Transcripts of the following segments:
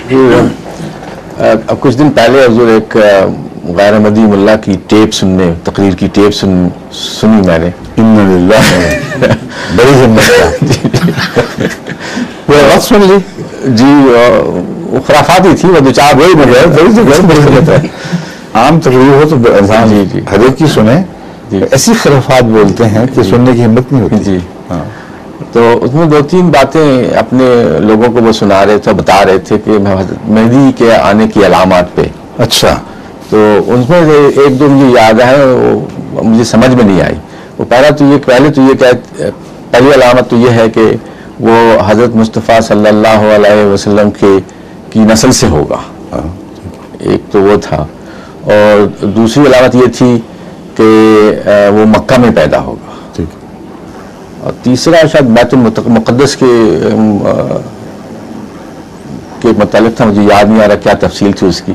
اب کچھ دن پہلے حضور ایک غیر مدی ملا کی ٹیپ سننے، تقریر کی ٹیپ سنی میں نے. بڑی ہمت کا سن لی جی. وہ خرافات ہی تھی، وہ دو چار وہی بغیر بڑی ہمت ہے. عام تقریر ہو تو انسان ہر ایک کی سنے، ایسی خرافات بولتے ہیں کہ سننے کی ہمت نہیں ہوتی. جی ہاں. تو اس میں دو تین باتیں اپنے لوگوں کو وہ سنا رہے تھے، بتا رہے تھے کہ مہدی کے آنے کی علامات پہ. اچھا. تو اس میں سے ایک دو مجھے یاد ہے، وہ مجھے سمجھ میں نہیں آئی. وہ پہلی علامت تو یہ ہے کہ وہ حضرت مصطفیٰ صلی اللہ علیہ وسلم کی نسل سے ہوگا. ایک تو وہ تھا، اور دوسری علامت یہ تھی کہ وہ مکہ میں پیدا ہوگا. اور تیسرا شاید بیت المقدس کے متعلق تھا، مجھے یاد نہیں آ رہا کیا تفصیل تھی اس کی.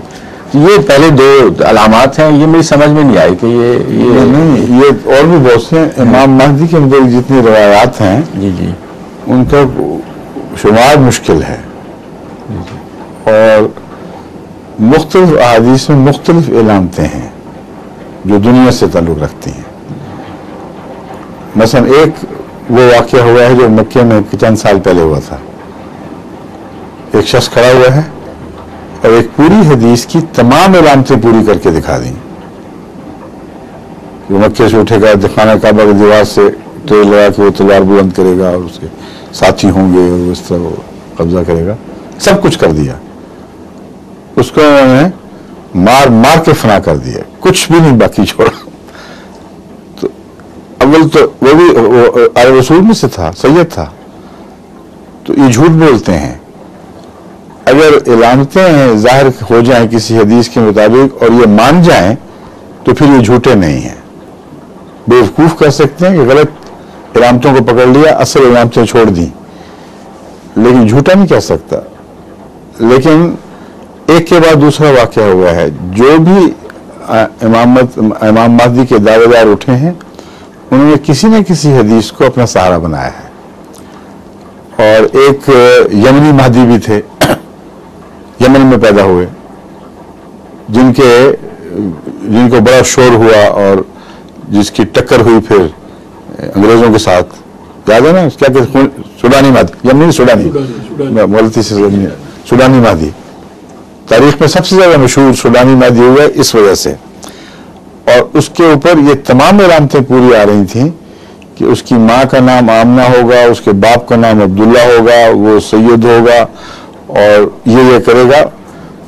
یہ پہلے دو علامات ہیں، یہ میری سمجھ میں نہیں آئی کہ یہ اور بھی بہت سے امام مہدی کے متعلق جتنی روایات ہیں جی جی ان کا شمار مشکل ہے، اور مختلف احادیث میں مختلف علامتیں ہیں جو دنیا سے تعلق رکھتی ہیں. مثلا ایک وہ واقعہ ہوا ہے جو مکے میں چند سال پہلے ہوا تھا. ایک شخص کھڑا ہوا ہے اور ایک پوری حدیث کی تمام علامتیں پوری کر کے دکھا دیں. وہ مکے سے اٹھے گا، خانہ کعبہ کی دیوار سے ٹیل لگا کے وہ تلوار بلند کرے گا، اور اس کے ساتھی ہوں گے، اور اس طرح وہ قبضہ کرے گا. سب کچھ کر دیا. اس کو انہوں نے مار کے فنا کر دیا، کچھ بھی نہیں باقی چھوڑا. تو اول تو وہ بھی آل رسول میں سے تھا، سید تھا. تو یہ جھوٹ بولتے ہیں. اگر علامتیں ظاہر ہو جائیں کسی حدیث کے مطابق اور یہ مان جائیں تو پھر یہ جھوٹے نہیں ہیں. بیوقوف کر سکتے ہیں کہ غلط علامتوں کو پکڑ لیا، اصل علامتیں چھوڑ دیں، لیکن جھوٹا نہیں کہہ سکتا. لیکن ایک کے بعد دوسرا واقعہ ہوا ہے. جو بھی امام مہدی کے دعوے دار اٹھے ہیں انہوں نے کسی نہ کسی حدیث کو اپنا سہارا بنایا ہے. اور ایک یمنی مہدی بھی تھے، یمن میں پیدا ہوئے، جن کو بڑا شور ہوا اور جس کی ٹکر ہوئی پھر انگریزوں کے ساتھ. یاد ہے نا کیا کہ سوڈانی مہدی، یمنی سوڈانی، غلطی سے سوڈانی مہدی. تاریخ میں سب سے زیادہ مشہور سوڈانی مہدی ہوا ہے اس وجہ سے. اور اس کے اوپر یہ تمام علامتیں پوری آ رہی تھیں کہ اس کی ماں کا نام آمنہ ہوگا، اس کے باپ کا نام عبداللہ ہوگا، وہ سید ہوگا اور یہ کرے گا.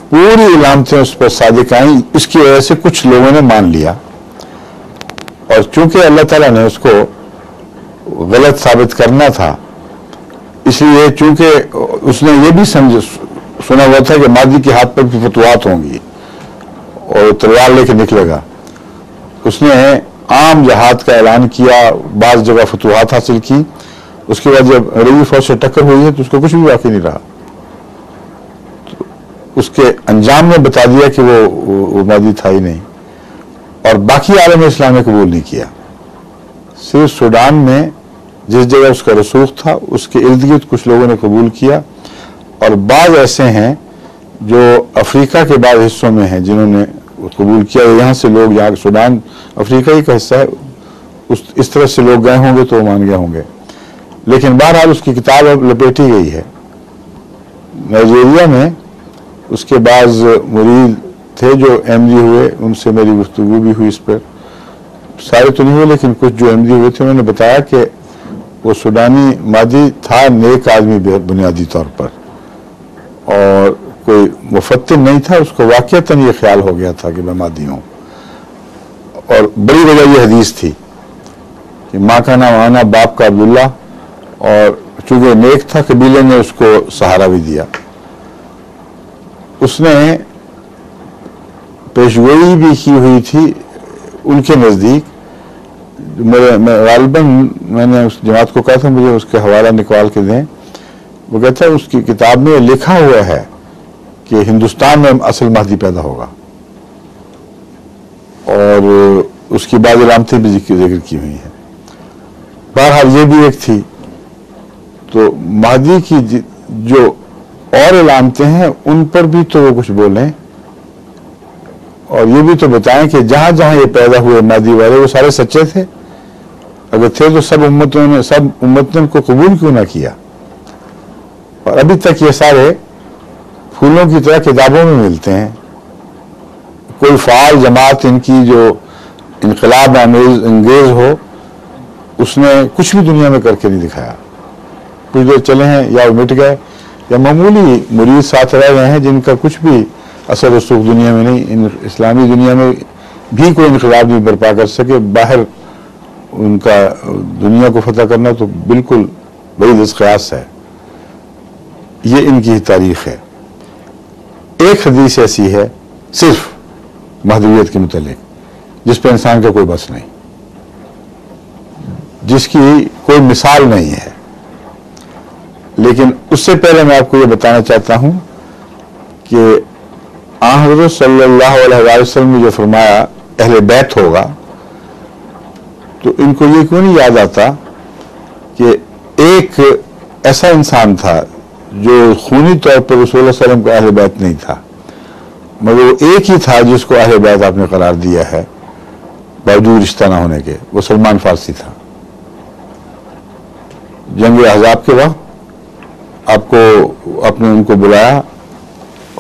پوری علامتیں اس پر صادق آئیں. اس کی وجہ سے کچھ لوگوں نے مان لیا، اور چونکہ اللہ تعالیٰ نے اس کو غلط ثابت کرنا تھا، اس لیے چونکہ اس نے یہ بھی سنا ہوا تھا کہ مہدی کے ہاتھ پر بھی فتوحات ہوں گی اور تلوار لے کے نکلے گا، اس نے عام جہاد کا اعلان کیا، بعض جگہ فتوحات حاصل کی. اس کے بعد جب انگریزی فوج سے ٹکر ہوئی ہے تو اس کو کچھ بھی باقی نہیں رہا. اس کے انجام نے بتا دیا کہ وہ مہدی تھا ہی نہیں، اور باقی عالم اسلام نے قبول نہیں کیا. صرف سوڈان میں جس جگہ اس کا رسوخ تھا اس کے ارد گرد کچھ لوگوں نے قبول کیا، اور بعض ایسے ہیں جو افریقہ کے بعض حصوں میں ہیں جنہوں نے قبول کیا. یہاں سے لوگ، یہاں سوڈان افریقہ ہی کا حصہ ہے، اس طرح سے لوگ گئے ہوں گے تو وہ مان گئے ہوں گے. لیکن بہرحال اس کی کتاب اب لپیٹی گئی ہے. نائجیریا میں اس کے بعض مرید تھے جو احمدی ہوئے، ان سے میری گفتگو بھی ہوئی اس پر. سارے تو نہیں ہوئے لیکن کچھ جو احمدی ہوئے تھے انہوں نے بتایا کہ وہ سوڈانی مہدی تھا نیک آدمی بنیادی طور پر، اور کوئی مفتن نہیں تھا. اس کو واقعتاً یہ خیال ہو گیا تھا کہ میں مہدی ہوں، اور بڑی وجہ یہ حدیث تھی کہ ماں کا نام آنا، باپ کا عبداللہ، اور چونکہ نیک تھا قبیلے نے اس کو سہارا بھی دیا. اس نے پیشگوئی بھی کی ہوئی تھی ان کے نزدیک. غالباً میں نے اس جماعت کو کہا تھا مجھے اس کے حوالہ نکال کے دیں. وہ کہتا ہے اس کی کتاب میں لکھا ہوا ہے کہ ہندوستان میں اصل مہدی پیدا ہوگا، اور اس کی بعض علامتیں بھی ذکر کی ہوئی ہیں. بہرحال یہ بھی ایک تھی. تو مہدی کی جو اور علامتیں ہیں ان پر بھی تو وہ کچھ بولیں اور یہ بھی تو بتائیں کہ جہاں جہاں یہ پیدا ہوئے مہدی والے وہ سارے سچے تھے؟ اگر تھے تو سب امتوں نے ان کو قبول کیوں نہ کیا؟ اور ابھی تک یہ سارے پھولوں کی طرح کتابوں میں ملتے ہیں. کوئی فعال جماعت ان کی جو انقلاب انگیز ہو اس نے کچھ بھی دنیا میں کر کے نہیں دکھایا. کچھ دیر چلے ہیں یا وہ مٹ گئے یا معمولی مرید ساتھ رہ گئے ہیں جن کا کچھ بھی اثر رسوخ دنیا میں نہیں. اسلامی دنیا میں بھی کوئی انقلاب نہیں برپا کر سکے. باہر ان کا دنیا کو فتح کرنا تو بالکل بعید از قیاس ہے. یہ ان کی تاریخ ہے. ایک حدیث ایسی ہے صرف مہدویت کے متعلق جس پہ انسان کا کوئی بس نہیں، جس کی کوئی مثال نہیں ہے. لیکن اس سے پہلے میں آپ کو یہ بتانا چاہتا ہوں کہ آن حضرت صلی اللہ علیہ وسلم نے جو فرمایا اہل بیت ہوگا، تو ان کو یہ کیوں نہیں یاد آتا کہ ایک ایسا انسان تھا جو خونی طور پر رسول اللہ علیہ وسلم کا اہل بیت نہیں تھا، مگر وہ ایک ہی تھا جس کو اہل بیت آپ نے قرار دیا ہے باوجود رشتہ نہ ہونے کے. وہ سلمان فارسی تھا. جنگ احزاب کے وقت آپ کو ان کو بلایا،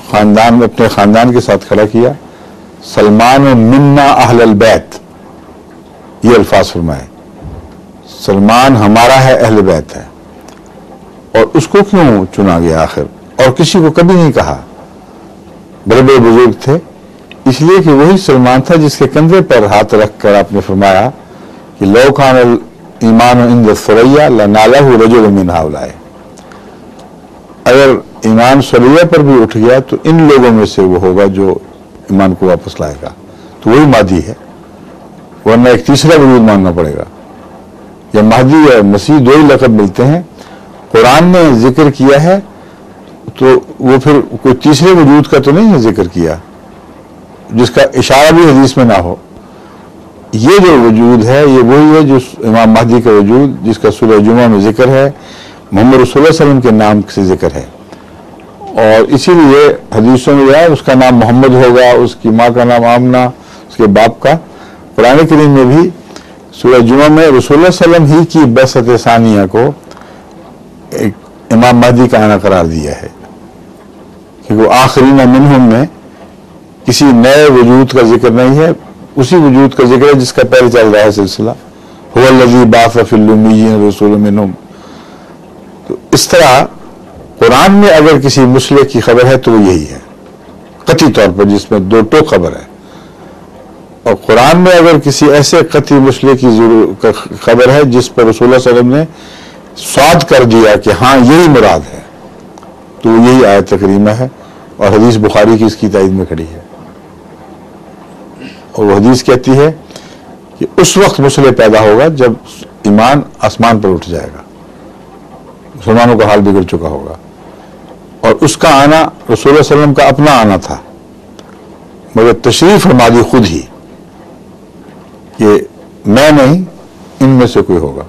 خاندان میں اپنے خاندان کے ساتھ کھڑا کیا. سلمان منا اہل البیت، یہ الفاظ فرمائے. سلمان ہمارا ہے، اہل بیت ہے. اور اس کو کیوں چنا گیا آخر؟ اور کسی کو کبھی نہیں کہا. بڑے بڑے بزرگ تھے، اس لیے کہ وہی سلمان تھا جس کے کندھے پر ہاتھ رکھ کر آپ نے فرمایا کہ لو کان الایمان عند الثریا لنالہ رجل من ہؤلاء. اگر ایمان ثریا پر بھی اٹھ گیا تو ان لوگوں میں سے وہ ہوگا جو ایمان کو واپس لائے گا. تو وہی مہدی ہے، ورنہ ایک تیسرا وجود ماننا پڑے گا. یا مہدی یا مسیح دو ہی لقب ملتے ہیں. قرآن نے ذکر کیا ہے تو وہ پھر کوئی تیسرے وجود کا تو نہیں ہے ذکر کیا جس کا اشارہ بھی حدیث میں نہ ہو. یہ جو وجود ہے یہ وہی ہے جو امام مہدی کا وجود جس کا سورہ جمعہ میں ذکر ہے، محمد رسول اللہ علیہ وسلم کے نام سے ذکر ہے. اور اسی لیے حدیثوں میں ہے اس کا نام محمد ہوگا، اس کی ماں کا نام آمنہ، اس کے باپ کا. قرآن کریم میں بھی سورہ جمعہ میں رسول اللہ صلی اللہ علیہ وسلم ہی کی بعثت ثانیہ کو ایک امام مہدی کا آنا قرار دیا ہے کہ وہ آخرین منہم میں کسی نئے وجود کا ذکر نہیں ہے، اسی وجود کا ذکر ہے جس کا پہلے چل رہا ہے سلسلہ. هو الذی بعث فی الامیین رسولا منہم. تو اس طرح قرآن میں اگر کسی مسلح کی خبر ہے تو وہ یہی ہے قطعی طور پر، جس میں دو ٹوک خبر ہے. اور قرآن میں اگر کسی ایسے قطعی مسلح کی خبر ہے جس پر رسول اللہ صلی اللہ علیہ وسلم نے صاد کر دیا کہ ہاں یہی مراد ہے، تو یہی آیت کریمہ ہے. اور حدیث بخاری کی اس کی تائید میں کھڑی ہے. اور وہ حدیث کہتی ہے کہ اس وقت مسلح پیدا ہوگا جب ایمان آسمان پر اٹھ جائے گا، مسلمانوں کا حال بگڑ چکا ہوگا. اور اس کا آنا رسول اللہ صلی اللہ علیہ وسلم کا اپنا آنا تھا، مگر تشریف فرما دی خود ہی کہ میں نہیں، ان میں سے کوئی ہوگا.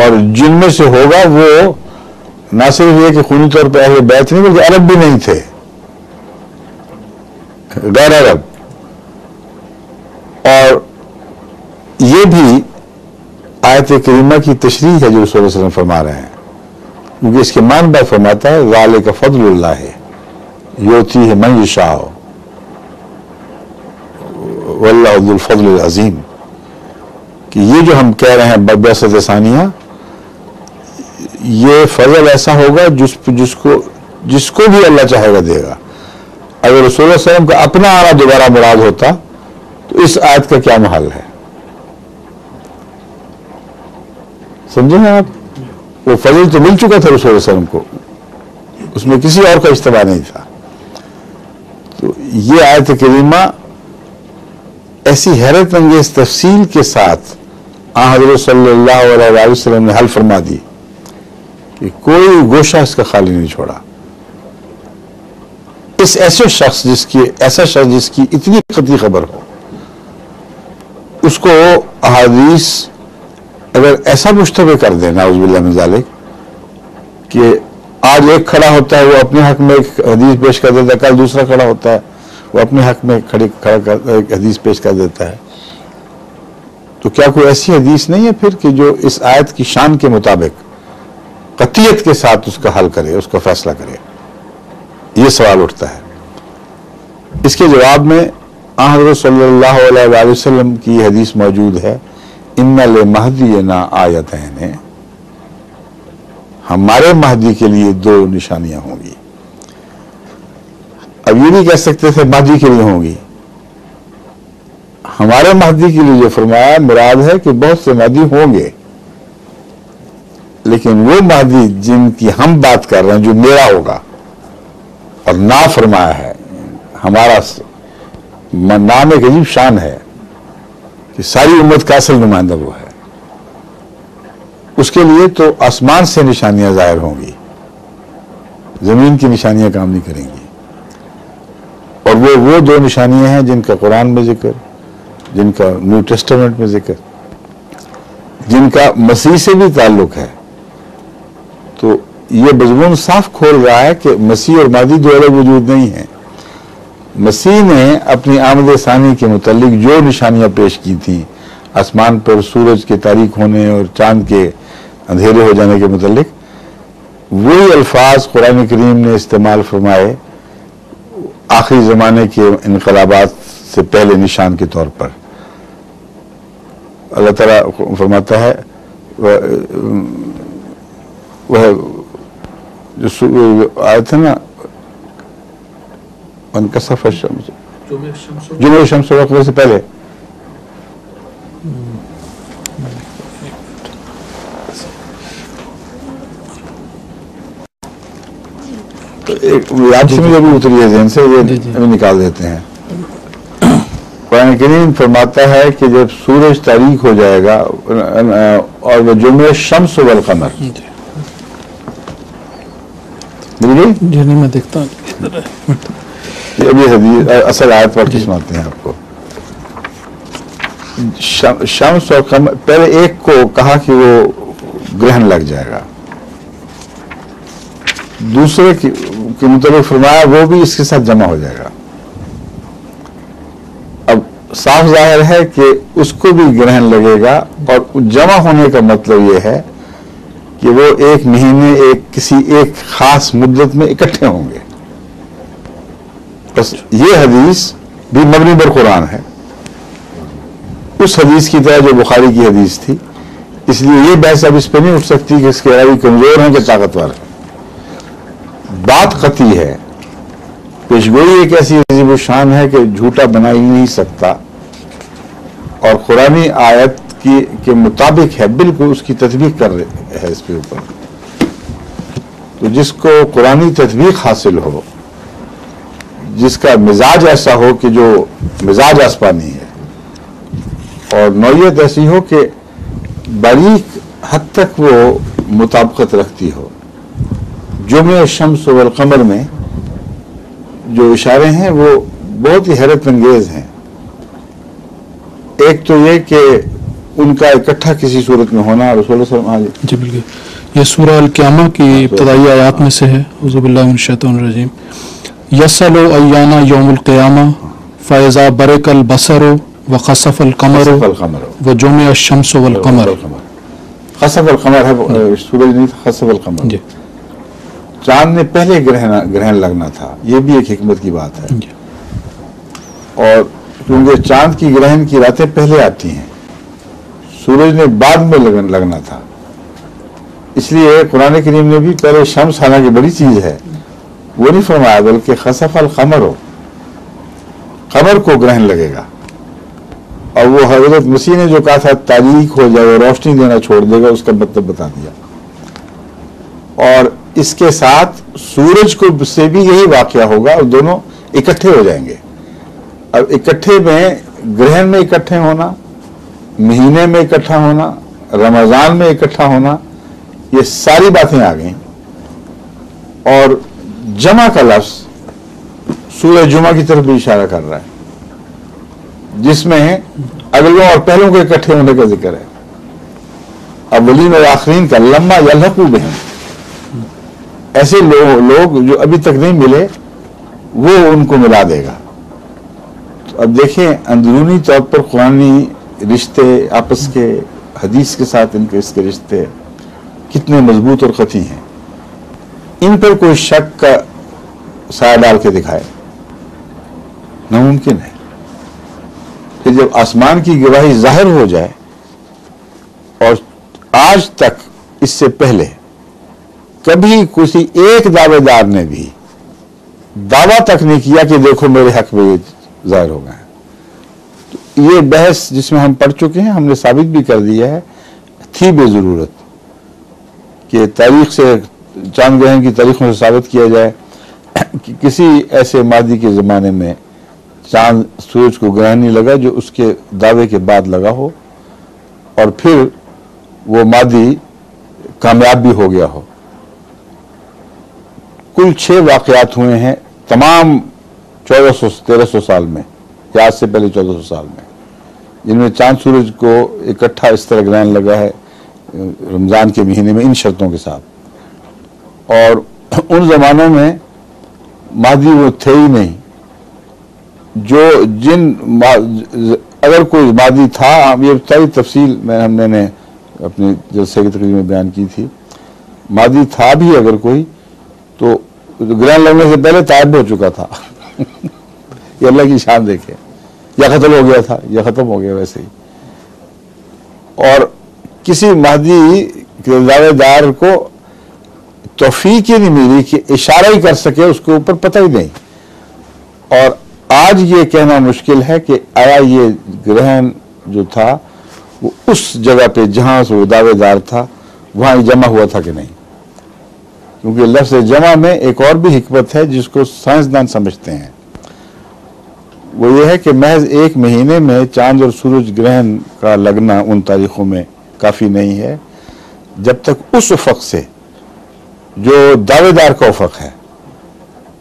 اور جن میں سے ہوگا وہ نہ صرف یہ کہ خونی طور پہ اہل بیت نہیں بلکہ عرب بھی نہیں تھے، غیر عرب. اور یہ بھی آیت کریمہ کی تشریح ہے جو رسول اللہ صلی اللہ علیہ وسلم فرما رہے ہیں، کیونکہ اس کے معنی بعد فرماتا ہے ذالک فضل اللہ یؤتیہ من یشاء واللہ ذو الفضل العظیم. کہ یہ جو ہم کہہ رہے ہیں بعثت ثانیہ، یہ فضل ایسا ہوگا جس کو بھی اللہ چاہے گا دے گا. اگر رسول اللہ صلی اللہ علیہ وسلم کا اپنا آنا دوبارہ مراد ہوتا تو اس آیت کا کیا محل ہے؟ سمجھے نا آپ؟ وہ فضل تو مل چکا تھا رسول اللہ علیہ وسلم کو، اس میں کسی اور کا اجتماع نہیں تھا. تو یہ آیت کریمہ ایسی حیرت انگیز تفصیل کے ساتھ حضرت صلی اللہ علیہ وسلم نے حل فرما دی کہ کوئی گوشہ اس کا خالی نہیں چھوڑا. اس ایسا شخص جس کی اتنی قطعی خبر ہو، اس کو احادیث اگر ایسا مشتبہ کر دے نعوذ باللہ من ذالک کہ آج ایک کھڑا ہوتا ہے وہ اپنے حق میں ایک حدیث پیش کر دیتا ہے، کل دوسرا کھڑا ہوتا ہے وہ اپنے حق میں ایک حدیث پیش کر دیتا ہے. تو کیا کوئی ایسی حدیث نہیں ہے پھر کہ جو اس آیت کی شان کے مطابق قطعیت کے ساتھ اس کا حل کرے، اس کا فیصلہ کرے؟ یہ سوال اٹھتا ہے. اس کے جواب میں حضرت صلی اللہ علیہ وآلہ وسلم کی حدیث موجود ہے، ان لمہدینا آیتین، ہمارے مہدی کے لیے 2 نشانیاں ہوں گی. اب یہ نہیں کہہ سکتے تھے مہدی کے لیے ہوں گی. ہمارے مہدی کے لیے جو فرمایا مراد ہے کہ بہت سے مہدی ہوں گے، لیکن وہ مہدی جن کی ہم بات کر رہے ہیں جو میرا ہوگا، اور نا فرمایا ہے. ہمارا نام ایک عجیب شان ہے کہ ساری امت کا اصل نمائندہ وہ ہے. اس کے لیے تو آسمان سے نشانیاں ظاہر ہوں گی، زمین کی نشانیاں کام نہیں کریں گی. اور وہ 2 نشانیاں ہیں جن کا قرآن میں ذکر، جن کا نیو ٹیسٹامنٹ میں ذکر، جن کا مسیح سے بھی تعلق ہے. تو یہ مضمون صاف کھول رہا ہے کہ مسیح اور مہدی 2 الگ وجود نہیں ہیں. مسیح نے اپنی آمد ثانی کے متعلق جو نشانیاں پیش کی تھیں آسمان پر سورج کے تاریک ہونے اور چاند کے اندھیرے ہو جانے کے متعلق، وہی الفاظ قرآن کریم نے استعمال فرمائے آخری زمانے کے انقلابات سے پہلے نشان کے طور پر. اللہ تعالیٰ فرماتا ہے وہ جو آیت ہے نا، انکسف الشمس، جمعہ الشمس وقت سے پہلے، یاد سے مجھے بھی اتری ہے ذہن سے، یہ نکال دیتے ہیں. قرآن کریم فرماتا ہے کہ جب سورج تاریک ہو جائے گا اور وہ جمعہ الشمس والقمر، جی نہیں میں دیکھتا ہوں. ابھی حدیث اصل آیت پڑھ کے سناتے ہیں آپ کو. شمس اور قمر، پہلے ایک کو کہا کہ وہ گرہن لگ جائے گا، دوسرے کے مطابق فرمایا وہ بھی اس کے ساتھ جمع ہو جائے گا. اب صاف ظاہر ہے کہ اس کو بھی گرہن لگے گا، اور جمع ہونے کا مطلب یہ ہے کہ وہ ایک مہینے کسی ایک خاص مدت میں اکٹھے ہوں گے. بس یہ حدیث بھی مبنی بر قرآن ہے، اس حدیث کی طرح جو بخاری کی حدیث تھی. اس لیے یہ بحث اب اس پہ نہیں اٹھ سکتی کہ اس کے راوی کمزور ہیں کہ طاقتور ہیں. بات قطعی ہے، پیشگوئی ایک ایسی عظیم الشان ہے کہ جھوٹا بنا ہی نہیں سکتا، اور قرآنی آیت کے مطابق ہے، بالکل اس کی تطبیق کر رہے ہے اس کے اوپر. تو جس کو قرآنی تطبیق حاصل ہو، جس کا مزاج ایسا ہو کہ جو مزاج آسمانی ہے، اور نوعیت ایسی ہو کہ باریک حد تک وہ مطابقت رکھتی ہو. جمعہ الشمس والقمر میں جو اشارے ہیں وہ بہت ہی حیرت انگیز ہیں. ایک تو یہ کہ ان کا اکٹھا کسی صورت میں ہونا. رسول اللہ صلی اللہ علیہ وسلم، جی بالکل، یہ سورہ القیامہ کی ابتدائی آیات میں سے ہے. اعوذ باللہ من الشیطان الرجیم. یسأل ایانا یوم القیامہ فاذا برق البصر وخسف القمر وجمع الشمس والقمر. خسف القمر ہے، سورج نہیں تھا، خسف القمر. جی چاند نے پہلے گرہن لگنا تھا، یہ بھی ایک حکمت کی بات ہے. جی. اور کیونکہ چاند کی گرہن کی راتیں پہلے آتی ہیں، سورج نے بعد میں لگنا تھا، اس لیے قرآن کریم نے بھی پہلے شمس، حالانکہ بڑی چیز ہے، وہ نہیں فرمایا، بلکہ خسف القمر ہو، قمر کو گرہن لگے گا. اور وہ حضرت مسیح نے جو کہا تھا تاریک ہو جائے، وہ روشنی دینا چھوڑ دے گا، اس کا مطلب بتا دیا. اور اس کے ساتھ سورج کو سے بھی یہی واقعہ ہوگا، اور دونوں اکٹھے ہو جائیں گے. اب اکٹھے میں گرہن میں اکٹھے ہونا، مہینے میں اکٹھا ہونا، رمضان میں اکٹھا ہونا، یہ ساری باتیں آ گئیں. اور جمع کا لفظ سورہ جمعہ کی طرف بھی اشارہ کر رہا ہے، جس میں اگلوں اور پہلوں کے اکٹھے ہونے کا ذکر ہے. اولین اور آخرین کا لما یلحقوا بہم، ایسے لوگ جو ابھی تک نہیں ملے وہ ان کو ملا دے گا. تو اب دیکھیں اندرونی طور پر قرآنی رشتے آپس کے، حدیث کے ساتھ ان کے اس کے رشتے کتنے مضبوط اور قطعی ہیں. ان پر کوئی شک کا سایہ ڈال کے دکھائے ناممکن ہے. پھر جب آسمان کی گواہی ظاہر ہو جائے، اور آج تک اس سے پہلے کبھی کسی ایک دعوے دار نے بھی دعویٰ تک نہیں کیا کہ دیکھو میرے حق میں یہ ظاہر ہو گئے. تو یہ بحث جس میں ہم پڑھ چکے ہیں، ہم نے ثابت بھی کر دیا ہے، تھی بے ضرورت کہ تاریخ سے، چاند گرہن کی تاریخوں سے ثابت کیا جائے کہ کسی ایسے مادی کے زمانے میں چاند سورج کو گرہن نہیں لگا جو اس کے دعوے کے بعد لگا ہو، اور پھر وہ مادی کامیاب بھی ہو گیا ہو. کل 6 واقعات ہوئے ہیں تمام 1300 سال میں، یا آج سے پہلے 1400 سال میں، جن میں چاند سورج کو اکٹھا اس طرح گرہن لگا ہے رمضان کے مہینے میں ان شرطوں کے ساتھ. اور ان زمانوں میں مادی وہ تھے ہی نہیں، جو اگر کوئی مادی تھا، یہ ساری تفصیل ہم نے اپنے جلسے کی تقریر میں بیان کی تھی. مادی تھا بھی اگر کوئی تو گرہن لگنے سے پہلے طائب ہو چکا تھا. یہ اللہ کی شان دیکھے، یا ختم ہو گیا تھا یا ختم ہو گیا ویسے ہی. اور کسی مہدی کے دعوے دار کو توفیق ہی نہیں ملی کہ اشارہ ہی کر سکے، اس کے اوپر پتہ ہی نہیں. اور آج یہ کہنا مشکل ہے کہ آیا یہ گرہن جو تھا وہ اس جگہ پہ جہاں سے وہ دعوے دار تھا وہاں جمع ہوا تھا کہ نہیں. کیونکہ لفظ جمع میں ایک اور بھی حکمت ہے جس کو سائنسدان سمجھتے ہیں. وہ یہ ہے کہ محض ایک مہینے میں چاند اور سورج گرہن کا لگنا ان تاریخوں میں کافی نہیں ہے، جب تک اس افق سے جو دعوے دار کا افق ہے،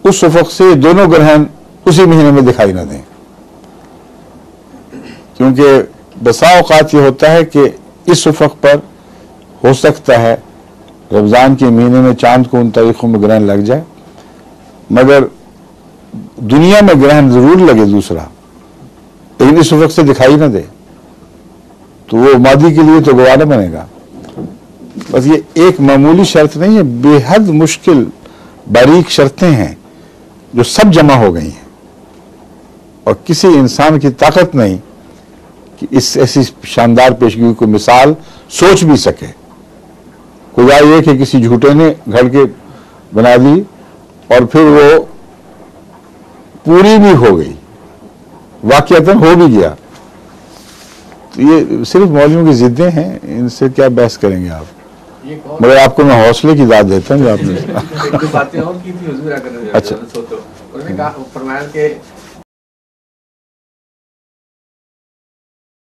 اس افق سے دونوں گرہن اسی مہینے میں دکھائی نہ دیں. کیونکہ بسا اوقات یہ ہوتا ہے کہ اس افق پر ہو سکتا ہے رمضان کے مہینے میں چاند کو ان تاریخوں میں گرہن لگ جائے، مگر دنیا میں گرہن ضرور لگے دوسرا، لیکن اس افق سے دکھائی نہ دے، تو وہ مادی کے لیے تو گواہ نہ بنے گا. بس یہ ایک معمولی شرط نہیں ہے، بے حد مشکل باریک شرطیں ہیں جو سب جمع ہو گئی ہیں، اور کسی انسان کی طاقت نہیں کہ اس ایسی شاندار پیشگی کو مثال سوچ بھی سکے. خدا یہ کہ کسی جھوٹے نے گھڑ کے بنا دی اور پھر وہ پوری بھی ہو گئی، واقعتاً ہو بھی گیا. تو یہ صرف مولویوں کی ضدیں ہیں، ان سے کیا بحث کریں گے آپ. مگر آپ کو میں حوصلے کی داد دیتا ہوں جو آپ نے باتیں اور کی تھی حضور اکرم صلی اللہ علیہ وسلم، انہوں نے فرمایا کہ